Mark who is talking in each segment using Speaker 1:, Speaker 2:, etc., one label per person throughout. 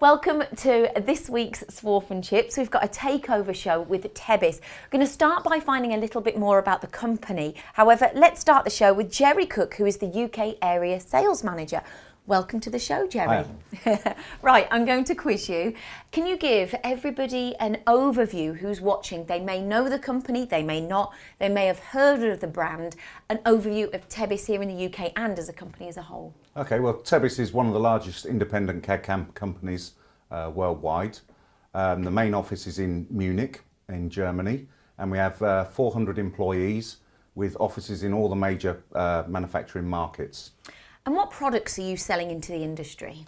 Speaker 1: Welcome to this week's Swarf and Chips. We've got a takeover show with TEBIS. We're going to start by finding a little bit more about the company. However, let's start the show with Jerry Cook, who is the UK Area Sales Manager. Welcome to the show, Jerry. Right, I'm going to quiz you. Can you give everybody an overview who's watching? They may know the company, they may not, they may have heard of the brand, an overview of TEBIS here in the UK and as a company as a whole.
Speaker 2: Okay, well, TEBIS is one of the largest independent CAD companies worldwide. The main office is in Munich, in Germany, and we have 400 employees with offices in all the major manufacturing markets.
Speaker 1: And what products are you selling into the industry?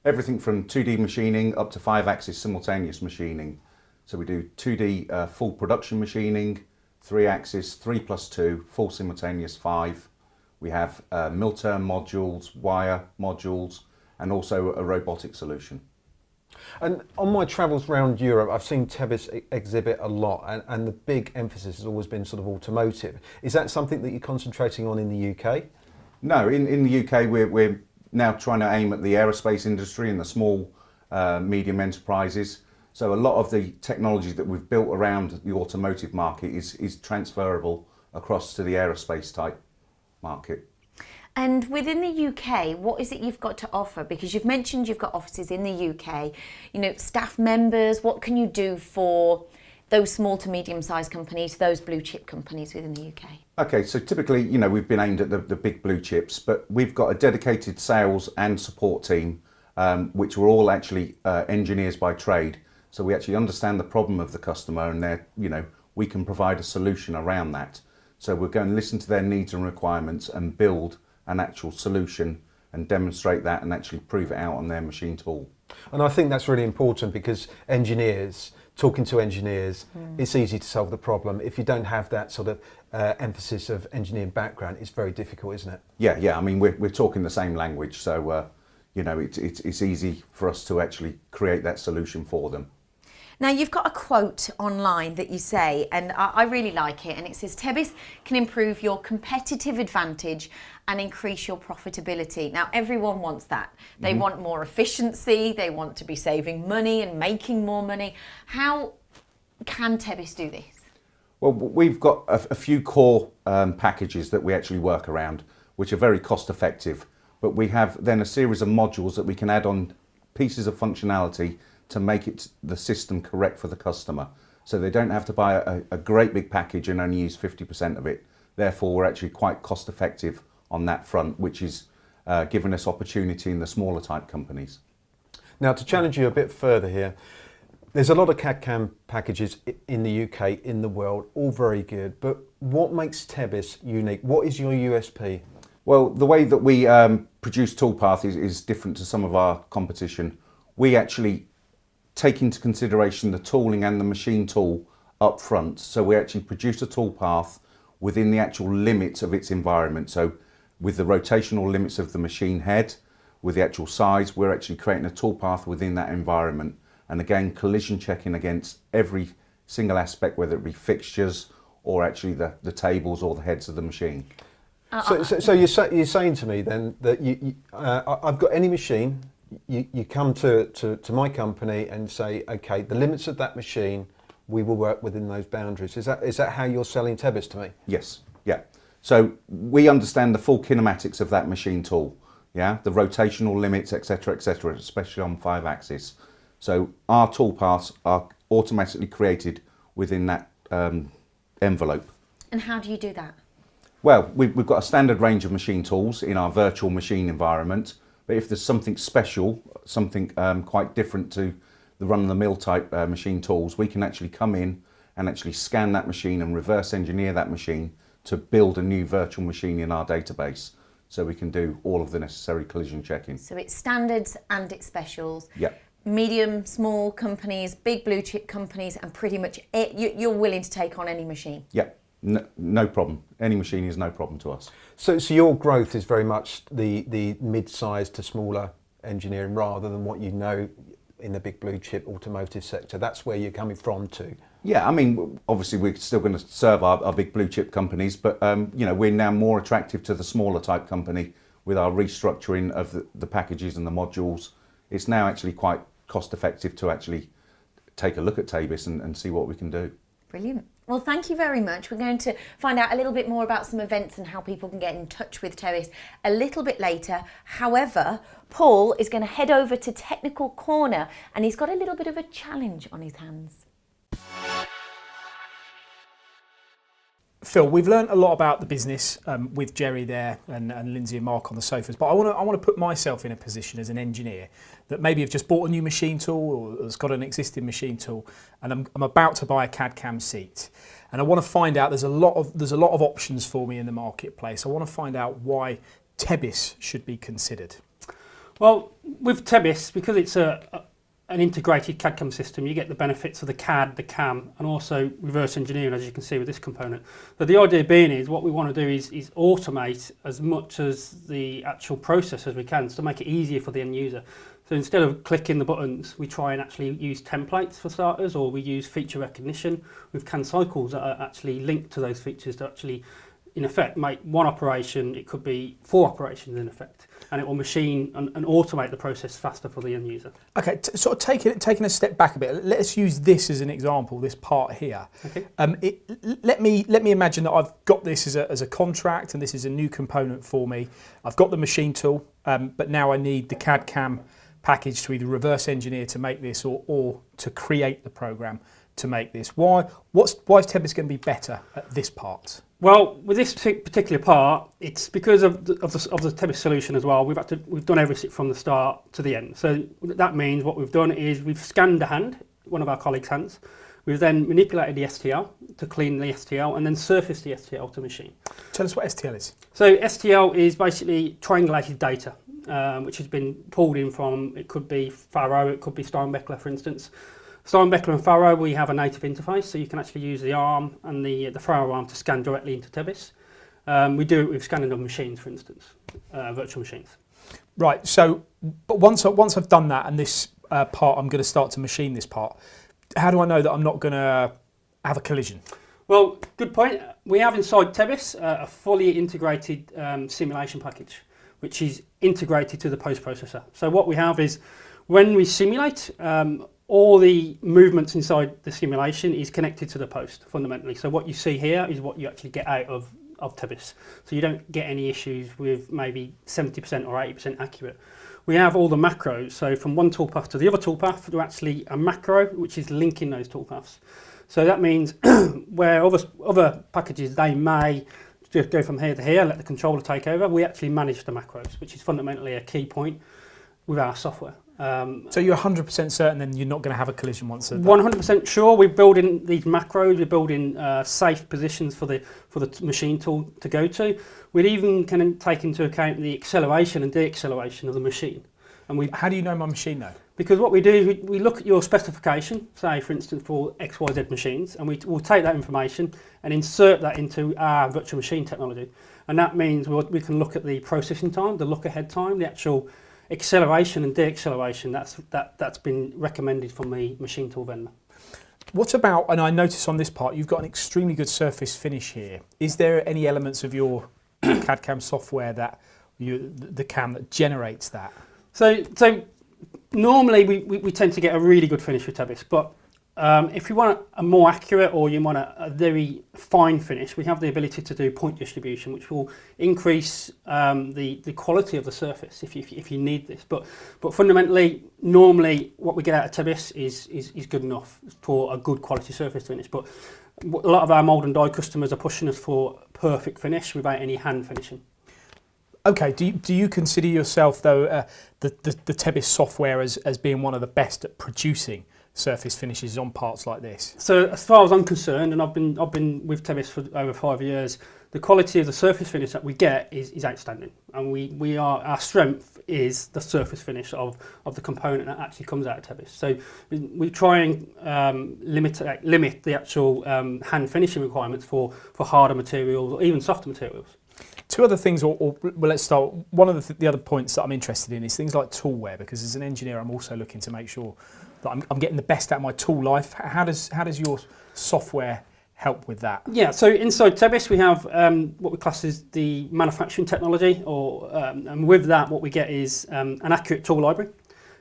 Speaker 2: Everything from 2D machining up to 5-axis simultaneous machining. So we do 2D full production machining, 3-axis, 3+2, full simultaneous 5. We have mill-turn modules, wire modules, and also a robotic solution.
Speaker 3: And on my travels around Europe, I've seen TEBIS exhibit a lot, and the big emphasis has always been sort of automotive. Is that something that you're concentrating on in the UK?
Speaker 2: No, in the UK we're now trying to aim at the aerospace industry and the small, medium enterprises. So a lot of the technology that we've built around the automotive market is transferable across to the aerospace type market.
Speaker 1: And within the UK, what is it you've got to offer? Because you've mentioned you've got offices in the UK, you know, staff members, what can you do for those small to medium-sized companies, those blue chip companies within the UK?
Speaker 2: Okay, so typically, you know, we've been aimed at the big blue chips, but we've got a dedicated sales and support team, which are all actually engineers by trade. So we actually understand the problem of the customer, and you know, we can provide a solution around that. So we're going to listen to their needs and requirements and build an actual solution and demonstrate that and actually prove it out on their machine tool.
Speaker 3: And I think that's really important because talking to engineers, it's easy to solve the problem. If you don't have that sort of emphasis of engineering background, it's very difficult, isn't it?
Speaker 2: Yeah. I mean, we're talking the same language, so you know, it's easy for us to actually create that solution for them.
Speaker 1: Now, you've got a quote online that you say, and I really like it, and it says, TEBIS can improve your competitive advantage and increase your profitability. Now, everyone wants that. They want more efficiency, they want to be saving money and making more money. How can TEBIS do this?
Speaker 2: Well, we've got a few core packages that we actually work around, which are very cost effective, but we have then a series of modules that we can add on pieces of functionality to make the system correct for the customer. So they don't have to buy a great big package and only use 50% of it. Therefore, we're actually quite cost effective on that front, which is giving us opportunity in the smaller type companies.
Speaker 3: Now, to challenge you a bit further here, there's a lot of CAD/CAM packages in the UK, in the world, all very good, but what makes TEBIS unique? What is your USP?
Speaker 2: Well, the way that we produce toolpath is different to some of our competition. We actually take into consideration the tooling and the machine tool up front. So we actually produce a toolpath within the actual limits of its environment. So with the rotational limits of the machine head, with the actual size, we're actually creating a toolpath within that environment. And again, collision checking against every single aspect, whether it be fixtures or actually the tables or the heads of the machine.
Speaker 3: So you're saying to me then that I've got any machine, you come to my company and say, okay, the limits of that machine, we will work within those boundaries. Is that how you're selling TEBIS to me?
Speaker 2: Yes, yeah. So we understand the full kinematics of that machine tool, yeah, the rotational limits, etc., especially on 5-axis. So our toolpaths are automatically created within that envelope.
Speaker 1: And how do you do that?
Speaker 2: Well, we've got a standard range of machine tools in our virtual machine environment. But if there's something special, something quite different to the run-of-the-mill type machine tools, we can actually come in and actually scan that machine and reverse engineer that machine to build a new virtual machine in our database. So we can do all of the necessary collision checking. So
Speaker 1: it's standards and it's specials.
Speaker 2: Yeah.
Speaker 1: Medium, small companies, big blue chip companies, and pretty much you're willing to take on any machine.
Speaker 2: Yeah. No problem. Any machine is no problem to us.
Speaker 3: So your growth is very much the mid-sized to smaller engineering rather than what you know in the big blue chip automotive sector. That's where you're coming from to.
Speaker 2: Yeah, I mean, obviously we're still going to serve our big blue chip companies, but you know, we're now more attractive to the smaller type company with our restructuring of the packages and the modules. It's now actually quite cost effective to actually take a look at TEBIS and see what we can do.
Speaker 1: Brilliant. Well, thank you very much. We're going to find out a little bit more about some events and how people can get in touch with TEBIS a little bit later. However, Paul is going to head over to Technical Corner and he's got a little bit of a challenge on his hands.
Speaker 4: Phil, we've learned a lot about the business with Jerry there and Lindsay and Mark on the sofas, but I want to put myself in a position as an engineer that maybe have just bought a new machine tool or has got an existing machine tool, and I'm about to buy a CAD CAM seat, and I want to find out there's a lot of options for me in the marketplace. I want to find out why TEBIS should be considered.
Speaker 5: Well, with TEBIS, because it's an integrated CAD CAM system, you get the benefits of the CAD, the CAM, and also reverse engineering, as you can see with this component. But the idea being is what we want to do is automate as much as the actual process as we can to make it easier for the end user. So instead of clicking the buttons, we try and actually use templates for starters, or we use feature recognition with CAN cycles that are actually linked to those features to actually, in effect, make one operation, it could be 4 operations in effect, and it will machine and automate the process faster for the end user.
Speaker 4: Okay, sort of taking a step back a bit, let's use this as an example, this part here.
Speaker 5: Okay.
Speaker 4: Let me imagine that I've got this as a contract and this is a new component for me. I've got the machine tool, but now I need the CAD CAM package to either reverse engineer to make this or to create the program to make this. Why is TEBIS going to be better at this part?
Speaker 5: Well, with this particular part, it's because of the TEBIS solution as well. We've done everything from the start to the end. So that means what we've done is we've scanned the hand, one of our colleagues' hands. We've then manipulated the STL to clean the STL and then surfaced the STL to machine.
Speaker 4: Tell us what STL is.
Speaker 5: So STL is basically triangulated data, which has been pulled in from, it could be Faro, it could be Steinbeckler, for instance. Steinbeckler and Faro, we have a native interface, so you can actually use the ARM and the Faro ARM to scan directly into TEBIS. We do it with scanning of machines, for instance, virtual machines.
Speaker 4: Right, so but once I've done that and this part, I'm going to start to machine this part, how do I know that I'm not going to have a collision?
Speaker 5: Well, good point. We have inside TEBIS a fully integrated simulation package, which is integrated to the post-processor. So what we have is, when we simulate, all the movements inside the simulation is connected to the post, fundamentally. So what you see here is what you actually get out of TEBIS. So you don't get any issues with maybe 70% or 80% accurate. We have all the macros, so from one toolpath to the other toolpath, there's actually a macro which is linking those toolpaths. So that means where other packages, they may just go from here to here, let the controller take over, we actually manage the macros, which is fundamentally a key point with our software.
Speaker 4: So you're 100% certain then you're not going to have a collision once?
Speaker 5: 100% sure. We're building these macros. We're building safe positions for the machine tool to go to. We'd even can take into account the acceleration and deacceleration of the machine. And
Speaker 4: how do you know my machine though?
Speaker 5: Because what we do, we look at your specification, say for instance for XYZ machines, and we'll take that information and insert that into our virtual machine technology. And that means we can look at the processing time, the look ahead time, the actual acceleration and deacceleration that's been recommended from the machine tool vendor.
Speaker 4: What about, and I notice on this part, you've got an extremely good surface finish here. Is there any elements of your CAD CAM software that the CAM that generates that?
Speaker 5: So normally we tend to get a really good finish with TEBIS, but if you want a more accurate or you want a very fine finish, we have the ability to do point distribution, which will increase the quality of the surface if you need this. But fundamentally, normally what we get out of TEBIS is good enough for a good quality surface finish. But a lot of our mould and die customers are pushing us for perfect finish without any hand finishing.
Speaker 4: Okay, do you consider yourself though the TEBIS software as being one of the best at producing surface finishes on parts like this?
Speaker 5: So as far as I'm concerned, and I've been with TEBIS for over 5 years, the quality of the surface finish that we get is outstanding, and our strength is the surface finish of the component that actually comes out of TEBIS. So we try and limit the actual hand finishing requirements for harder materials or even softer materials.
Speaker 4: Two other things, well, let's start. One of the other points that I'm interested in is things like tool wear, because as an engineer, I'm also looking to make sure that I'm getting the best out of my tool life. How does your software help with that?
Speaker 5: Yeah, so inside TEBIS we have what we class as the manufacturing technology, and with that what we get is an accurate tool library.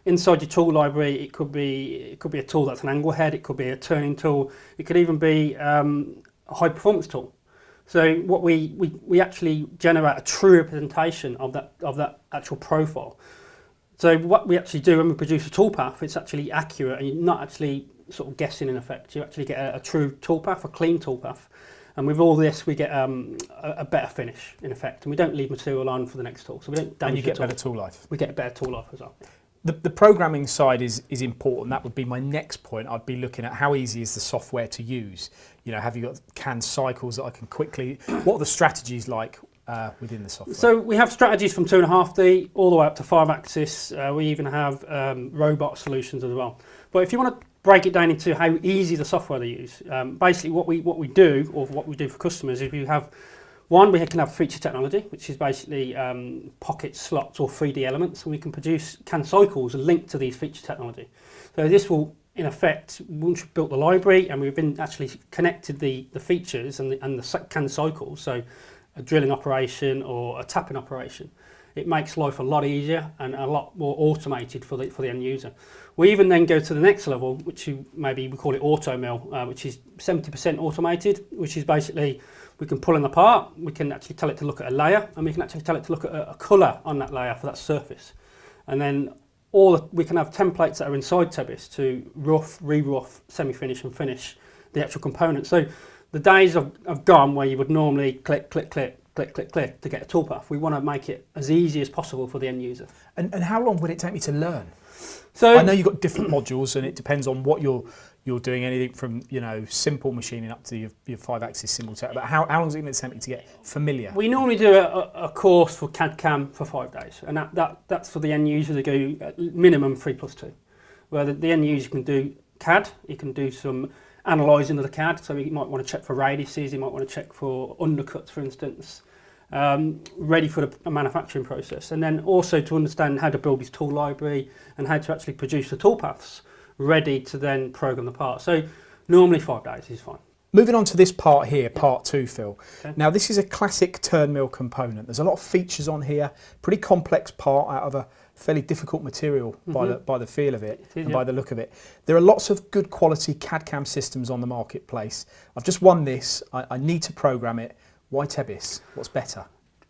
Speaker 5: inside your tool library, it could be a tool that's an angle head, it could be a turning tool, it could even be a high performance tool. So what we actually generate a true representation of that actual profile. So what we actually do when we produce a toolpath, it's actually accurate, and you're not actually sort of guessing in effect. You actually get a true toolpath, a clean toolpath. And with all this, we get a better finish in effect, and we don't leave material on for the next tool, so we don't damage.
Speaker 4: And you get better tool life.
Speaker 5: We get a better tool life as well.
Speaker 4: The programming side is important. That would be my next point. I'd be looking at how easy is the software to use. You know, have you got CAD cycles that I can quickly? What are the strategies like within the software?
Speaker 5: So we have strategies from 2.5D all the way up to 5-axis. We even have robot solutions as well. But if you want to break it down into how easy the software to use, basically what we do, or what we do for customers, is we can have feature technology, which is basically pockets, slots, or 3D elements, and we can produce CAD cycles linked to these feature technology. So this will, in effect, once we've built the library and we've been actually connected the features and the CAD cycles, so a drilling operation or a tapping operation, it makes life a lot easier and a lot more automated for the end user. We even then go to the next level, which we call it auto mill, which is 70% automated, which is basically we can pull in the part, we can actually tell it to look at a layer, and we can actually tell it to look at a colour on that layer for that surface. And then we can have templates that are inside TEBIS to rough, re-rough, semi-finish and finish the actual component. So the days have gone where you would normally click, click, click, click, click, click to get a toolpath. We want to make it as easy as possible for the end user.
Speaker 4: And how long would it take me to learn?
Speaker 5: So
Speaker 4: I know you've got different modules, and it depends on what you're doing. Anything from simple machining up to your 5-axis single tech. But how long is it going to take me to get familiar?
Speaker 5: We normally do a course for CAD CAM for 5 days, and that's for the end user to go at minimum 3+2, where the end user can do CAD, he can do some analysing of the CAD, so you might want to check for radiuses, you might want to check for undercuts, for instance, ready for the manufacturing process, and then also to understand how to build his tool library and how to actually produce the toolpaths ready to then program the part. So normally 5 days is fine.
Speaker 4: Moving on to this part here, part 2, Phil.
Speaker 5: Okay.
Speaker 4: Now this is a classic turn mill component. There's a lot of features on here, pretty complex part out of a fairly difficult material by the feel of it and by the look of it. There are lots of good quality CAD CAM systems on the marketplace. I've just won this, I need to program it. Why TEBIS? What's better?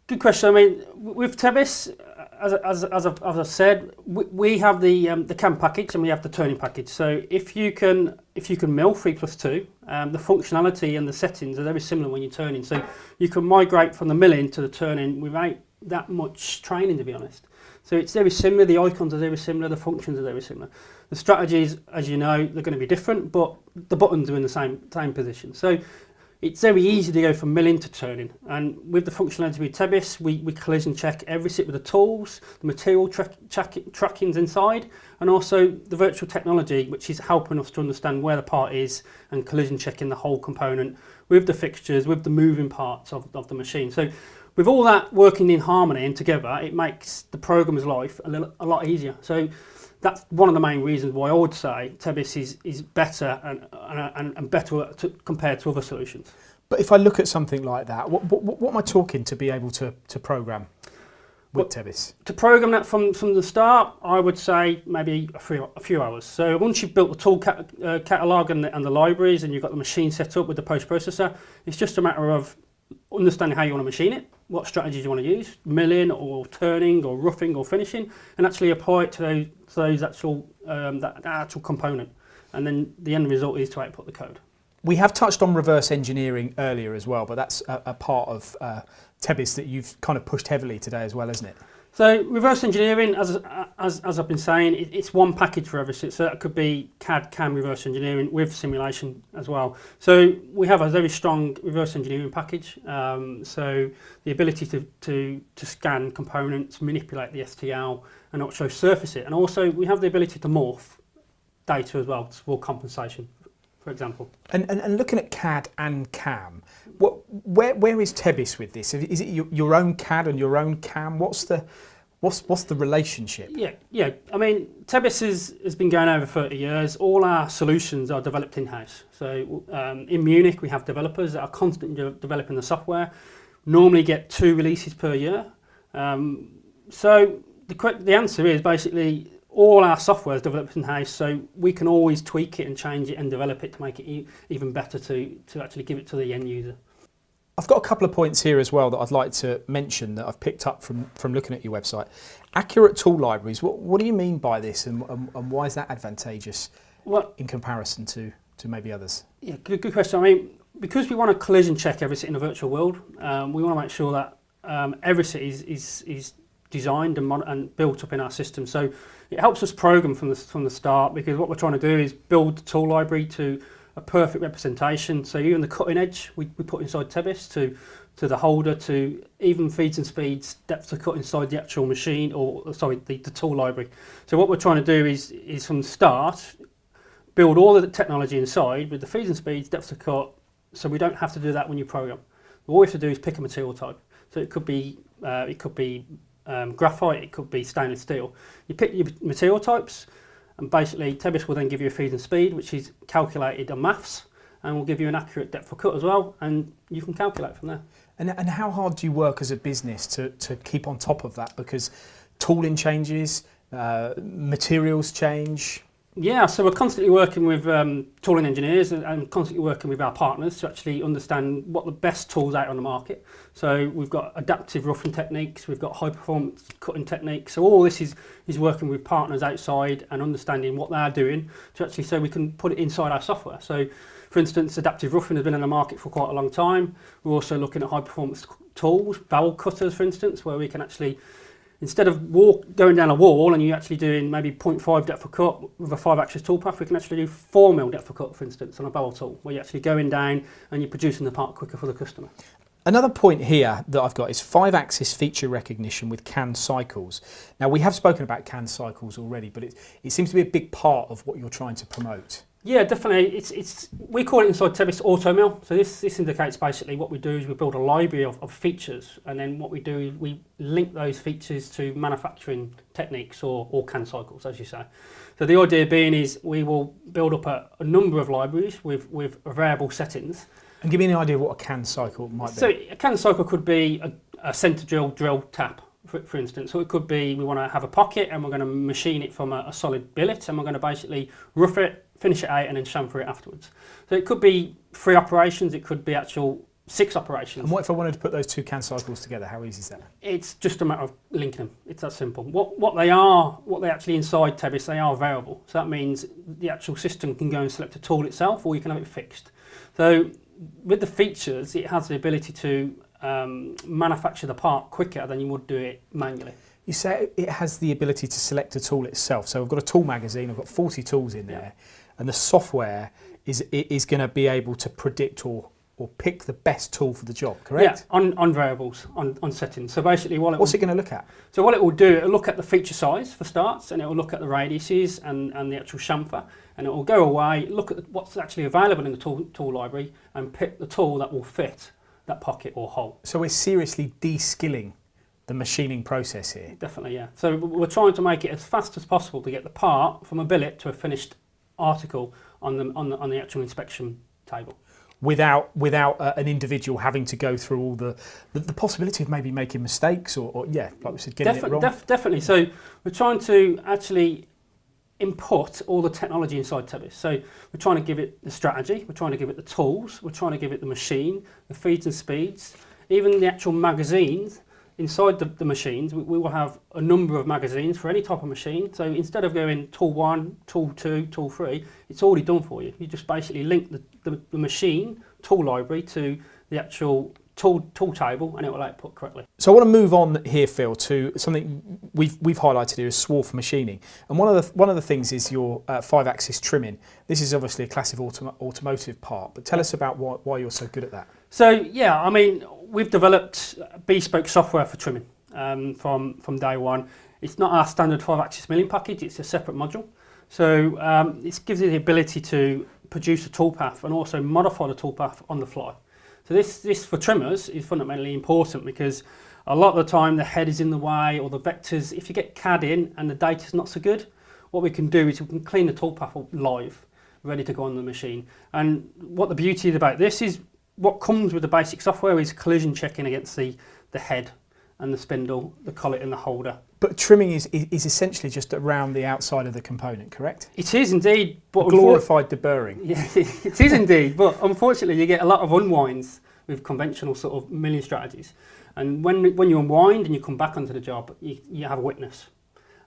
Speaker 4: Good
Speaker 5: question. I mean, with TEBIS, as I've said, we have the CAM package and we have the turning package. So if you can mill 3+2, the functionality and the settings are very similar when you're turning. So you can migrate from the milling to the turning without that much training, to be honest. So it's very similar. The icons are very similar. The functions are very similar. The strategies, as you know, they're going to be different, but the buttons are in the same position. So it's very easy to go from milling to turning, and with the functionality with TEBIS, we collision check every sit with the tools, the material trackings inside, and also the virtual technology, which is helping us to understand where the part is and collision checking the whole component with the fixtures, with the moving parts of the machine. So with all that working in harmony and together, it makes the programmer's life a lot easier. So that's one of the main reasons why I would say TEBIS is better and better compared to other solutions.
Speaker 4: But if I look at something like that, what am I talking to be able to program with TEBIS? To
Speaker 5: program that from the start, I would say maybe a few hours. So once you've built the tool catalogue and the libraries and you've got the machine set up with the post-processor, it's just a matter of understanding how you want to machine it, what strategies you want to use, milling or turning or roughing or finishing, and actually apply it to those actual that actual component, and then the end result is to output the code.
Speaker 4: We have touched on reverse engineering earlier as well, but that's a part of TEBIS that you've kind of pushed heavily today as well, isn't it?
Speaker 5: So reverse engineering, as I've been saying, it's one package for everything. So that could be CAD, CAM reverse engineering with simulation as well. So we have a very strong reverse engineering package. So the ability to scan components, manipulate the STL, and also surface it. And also we have the ability to morph data as well for compensation, for example.
Speaker 4: And looking at CAD and CAM, where is TEBIS with this? Is it your own CAD and your own CAM? What's the relationship?
Speaker 5: Yeah. I mean, TEBIS has been going over 30 years. All our solutions are developed in-house. So in Munich, we have developers that are constantly developing the software. Normally get 2 releases per year. So the answer is basically all our software is developed in-house, so we can always tweak it and change it and develop it to make it even better to actually give it to the end user.
Speaker 4: I've got a couple of points here as well that I'd like to mention that I've picked up from looking at your website. Accurate tool libraries, what do you mean by this, and why is that advantageous in comparison to maybe others?
Speaker 5: Yeah, good question. I mean, because we want to collision check everything in a virtual world, we want to make sure that everything is designed and built up in our system. So it helps us program from the start, because what we're trying to do is build the tool library to a perfect representation. So even the cutting edge we put inside TEBIS, to the holder, to even feeds and speeds, depth of cut inside the actual machine, or sorry, the tool library. So what we're trying to do is from the start build all of the technology inside with the feeds and speeds, depth of cut, so we don't have to do that when you program. All we have to do is pick a material type. So it could be graphite, it could be stainless steel. You pick your material types, and basically TEBIS will then give you a feed and speed, which is calculated on maths, and will give you an accurate depth of cut as well, and you can calculate from there.
Speaker 4: And how hard do you work as a business to keep on top of that? Because tooling changes, materials change.
Speaker 5: Yeah, so we're constantly working with tooling engineers and constantly working with our partners to actually understand what the best tools out on the market. So we've got adaptive roughing techniques, we've got high performance cutting techniques. So all this is working with partners outside and understanding what they're doing to actually, so we can put it inside our software. So for instance, adaptive roughing has been in the market for quite a long time. We're also looking at high performance tools, barrel cutters for instance, where we can actually, instead of going down a wall and you're actually doing maybe 0.5 depth of cut with a 5-axis toolpath, we can actually do 4 mil depth of cut, for instance, on a barrel tool, where you're actually going down and you're producing the part quicker for the customer.
Speaker 4: Another point here that I've got is 5-axis feature recognition with CAN cycles. Now, we have spoken about CAN cycles already, but it seems to be a big part of what you're trying to promote.
Speaker 5: Yeah, definitely. We call it inside TEBIS auto mill. So this indicates basically what we do is we build a library of features, and then what we do is we link those features to manufacturing techniques or CAN cycles, as you say. So the idea being is we will build up a number of libraries with variable settings.
Speaker 4: And give me an idea of what a CAN cycle might be.
Speaker 5: So a CAN cycle could be a centre drill tap, for instance. So it could be we want to have a pocket and we're going to machine it from a solid billet, and we're going to basically rough it, finish it out, and then chamfer it afterwards. So it could be 3 operations, it could be actual 6 operations.
Speaker 4: And what if I wanted to put those 2 CAN cycles together? How easy is that?
Speaker 5: It's just a matter of linking them. It's that simple. What they actually inside TEBIS, they are variable. So that means the actual system can go and select a tool itself, or you can have it fixed. So with the features, it has the ability to manufacture the part quicker than you would do it manually.
Speaker 4: You say it has the ability to select a tool itself. So I've got a tool magazine, I've got 40 tools in there, and the software is going to be able to predict or pick the best tool for the job, correct?
Speaker 5: Yeah, on variables, on settings. So basically
Speaker 4: what's it going to look at?
Speaker 5: So what it will do, it will look at the feature size for starts, and it will look at the radiuses and the actual chamfer, and it will go away, look at what's actually available in the tool library, and pick the tool that will fit that pocket or hole.
Speaker 4: So we're seriously de-skilling the machining process here.
Speaker 5: Definitely, yeah. So we're trying to make it as fast as possible to get the part from a billet to a finished article on the actual inspection table.
Speaker 4: Without an individual having to go through all the possibility of maybe making mistakes or like we said, getting it wrong.
Speaker 5: Definitely. So we're trying to actually input all the technology inside TEBIS. So we're trying to give it the strategy, we're trying to give it the tools, we're trying to give it the machine, the feeds and speeds, even the actual magazines. Inside the machines, we will have a number of magazines for any type of machine. So instead of going tool 1, tool 2, tool 3, it's already done for you. You just basically link the machine tool library to the actual tool table, and it will output correctly.
Speaker 4: So I want to move on here, Phil, to something we've highlighted here is Swarf machining, and one of the things is your 5-axis trimming. This is obviously a classic automotive part, but tell us about why you're so good at that.
Speaker 5: So yeah, I mean, we've developed bespoke software for trimming from day one. It's not our standard 5-axis milling package; it's a separate module. So it gives you the ability to produce a toolpath and also modify the toolpath on the fly. So this for trimmers is fundamentally important, because a lot of the time the head is in the way, or the vectors. If you get CAD in and the data's not so good, what we can do is we can clean the toolpath up live, ready to go on the machine. And what the beauty is about this is what comes with the basic software is collision checking against the head and the spindle, the collet and the holder.
Speaker 4: But trimming is essentially just around the outside of the component, correct?
Speaker 5: It is indeed, but
Speaker 4: Glorified deburring.
Speaker 5: yeah, it is indeed, but unfortunately you get a lot of unwinds with conventional sort of milling strategies. And when you unwind and you come back onto the job, you have a witness.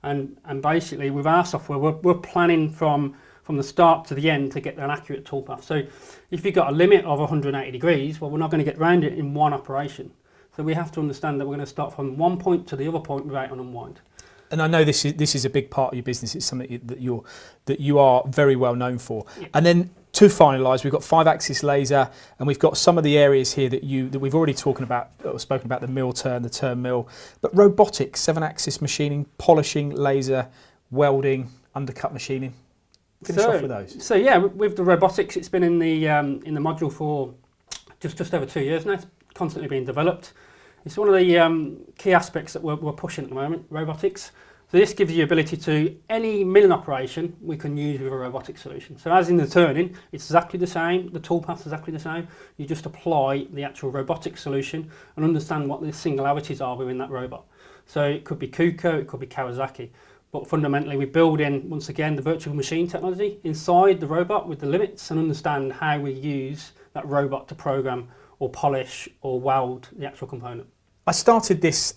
Speaker 5: And basically with our software, we're planning from the start to the end to get an accurate toolpath. So if you've got a limit of 180 degrees, well, we're not going to get round it in one operation. So we have to understand that we're going to start from one point to the other point without an unwind.
Speaker 4: And I know this is a big part of your business. It's something that you are very well known for. Yeah. And then to finalise, we've got 5-axis laser, and we've got some of the areas here that we've already spoken about the mill turn, the turn mill, but robotics, 7-axis machining, polishing, laser, welding, undercut machining. Finish off with those.
Speaker 5: So yeah, with the robotics, it's been in the module for just over 2 years now. It's constantly being developed. It's one of the key aspects that we're pushing at the moment, robotics. So this gives you the ability to, any milling operation we can use with a robotic solution. So as in the turning, it's exactly the same, the toolpath is exactly the same. You just apply the actual robotic solution and understand what the singularities are within that robot. So it could be Kuko, it could be Kawasaki. But fundamentally we build in, once again, the virtual machine technology inside the robot with the limits and understand how we use that robot to program or polish or weld the actual component.
Speaker 4: I started this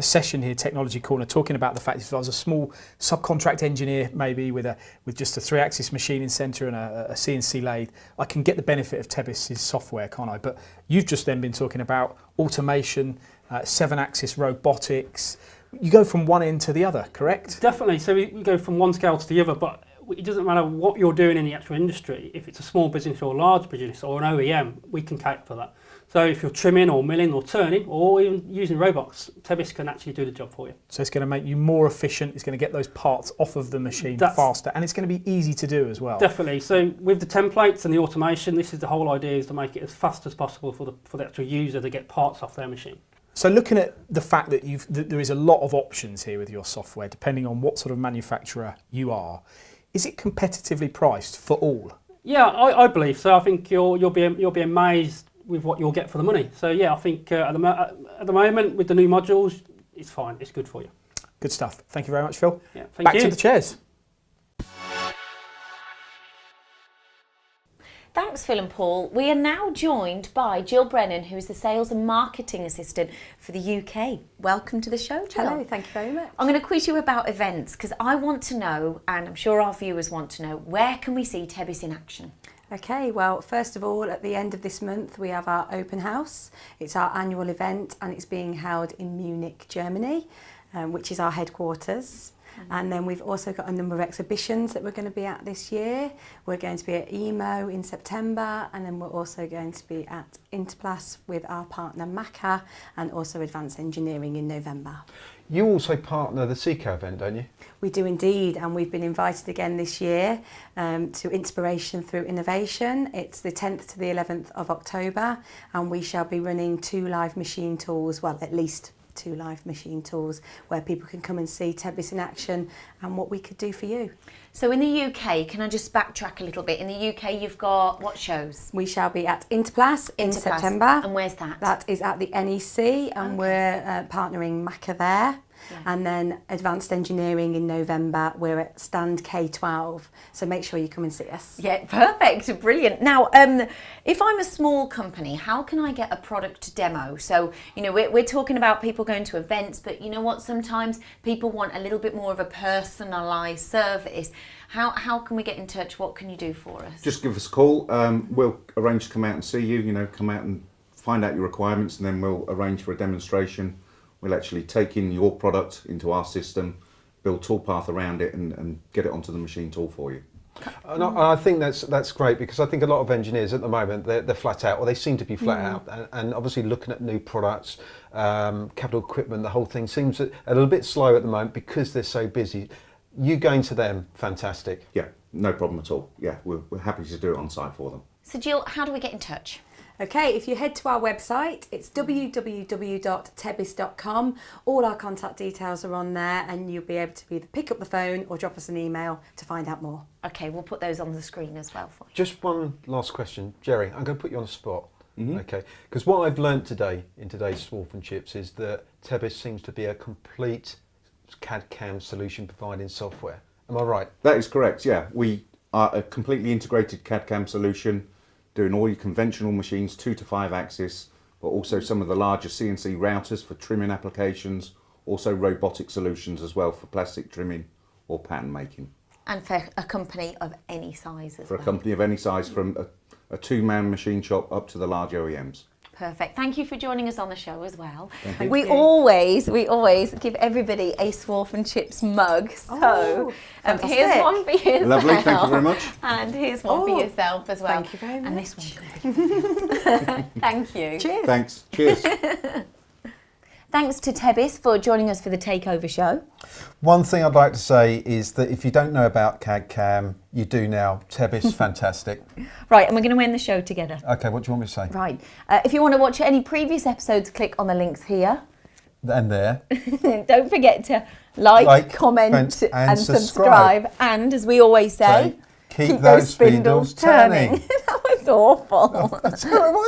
Speaker 4: session here, Technology Corner, talking about the fact if I was a small subcontract engineer, maybe with just a 3-axis machining centre and a CNC lathe, I can get the benefit of TEBIS' software, can't I? But you've just then been talking about automation, 7-axis robotics. You go from one end to the other, correct?
Speaker 5: Definitely. So we go from one scale to the other, but it doesn't matter what you're doing in the actual industry. If it's a small business or a large business or an OEM, we can cater for that. So if you're trimming or milling or turning or even using robots, TEBIS can actually do the job for you.
Speaker 4: So it's going to make you more efficient, it's going to get those parts off of the machine faster, and it's going to be easy to do as well.
Speaker 5: Definitely. So with the templates and the automation, this is the whole idea, is to make it as fast as possible for the actual user to get parts off their machine.
Speaker 4: So looking at the fact that there is a lot of options here with your software, depending on what sort of manufacturer you are, is it competitively priced for all? Yeah,
Speaker 5: I believe so. I think you'll be amazed with what you'll get for the money. So yeah, I think at the moment with the new modules, it's fine. It's good for you.
Speaker 4: Good stuff. Thank you very much, Phil.
Speaker 5: Yeah, thank you.
Speaker 4: Back to the chairs.
Speaker 1: Thanks, Phil and Paul. We are now joined by Jill Brennan, who is the Sales and Marketing Assistant for the UK. Welcome to the show, Jill.
Speaker 6: Hello, thank you very much.
Speaker 1: I'm going to quiz you about events because I want to know, and I'm sure our viewers want to know, where can we see TEBIS in action?
Speaker 6: Okay, well, first of all, at the end of this month, we have our open house. It's our annual event and it's being held in Munich, Germany, which is our headquarters. And then we've also got a number of exhibitions that we're going to be at this year. We're going to be at EMO in September, and then we're also going to be at Interplas with our partner Maca, and also Advanced Engineering in November.
Speaker 3: You also partner the CAD event, don't you?
Speaker 6: We do indeed, and we've been invited again this year to Inspiration Through Innovation. It's the 10th to the 11th of October, and we shall be running 2 live machine tours, well, at least 2 live machine tours where people can come and see TEBIS in action and what we could do for you.
Speaker 1: So in the UK, can I just backtrack a little bit? In the UK, you've got what shows?
Speaker 6: We shall be at Interplas in September.
Speaker 1: And where's that?
Speaker 6: That is at the NEC, and we're partnering Maca there. Yeah. And then Advanced Engineering in November, we're at stand K12, so make sure you come and see us.
Speaker 1: Yeah, perfect, brilliant. Now, if I'm a small company, how can I get a product demo? So, you know, we're talking about people going to events, but you know what, sometimes people want a little bit more of a personalised service. How can we get in touch? What can you do for us?
Speaker 2: Just give us a call. We'll arrange to come out and see you, you know, come out and find out your requirements, and then we'll arrange for a demonstration. We'll actually take in your product into our system, build toolpath around it, and get it onto the machine tool for you.
Speaker 3: And I think that's great, because I think a lot of engineers at the moment, they're flat out, or they seem to be flat out, and obviously looking at new products, capital equipment, the whole thing seems a little bit slow at the moment because they're so busy. You going to them, fantastic.
Speaker 2: Yeah, no problem at all. Yeah, we're happy to do it on site for them.
Speaker 1: So Jill, how do we get in touch?
Speaker 6: Okay, if you head to our website, it's www.tebis.com. All our contact details are on there, and you'll be able to either pick up the phone or drop us an email to find out more.
Speaker 1: Okay, we'll put those on the screen as well for you.
Speaker 3: Just one last question. Jerry, I'm going to put you on the spot. Okay, because what I've learnt today in today's Swarf and Chips is that TEBIS seems to be a complete CAD/CAM solution providing software. Am I right?
Speaker 2: That is correct, yeah. We are a completely integrated CAD/CAM solution, doing all your conventional machines, 2 to 5 axis, but also some of the larger CNC routers for trimming applications, also robotic solutions as well for plastic trimming or pattern making.
Speaker 1: And for a company of any size as
Speaker 2: For
Speaker 1: well.
Speaker 2: a company of any size, from a 2-man machine shop up to the large OEMs.
Speaker 1: Perfect. Thank you for joining us on the show as well.
Speaker 2: Thank you.
Speaker 1: We always give everybody a Swarf and Chips mug. So here's
Speaker 6: fantastic.
Speaker 1: one for yourself.
Speaker 2: Lovely, thank you very much.
Speaker 1: And here's one for yourself as well.
Speaker 6: Thank you very much.
Speaker 1: And this one. Thank you.
Speaker 6: Cheers.
Speaker 2: Thanks. Cheers.
Speaker 1: Thanks to TEBIS for joining us for the Takeover show.
Speaker 3: One thing I'd like to say is that if you don't know about CAD/CAM, you do now. TEBIS, fantastic.
Speaker 1: Right, and we're going to end the show together.
Speaker 3: Okay, what do you want me to say?
Speaker 1: Right. If you want to watch any previous episodes, click on the links here.
Speaker 3: And there.
Speaker 1: Don't forget to like, comment and subscribe. And as we always say,
Speaker 3: keep those spindles turning.
Speaker 1: That was awful.
Speaker 3: That's terrible.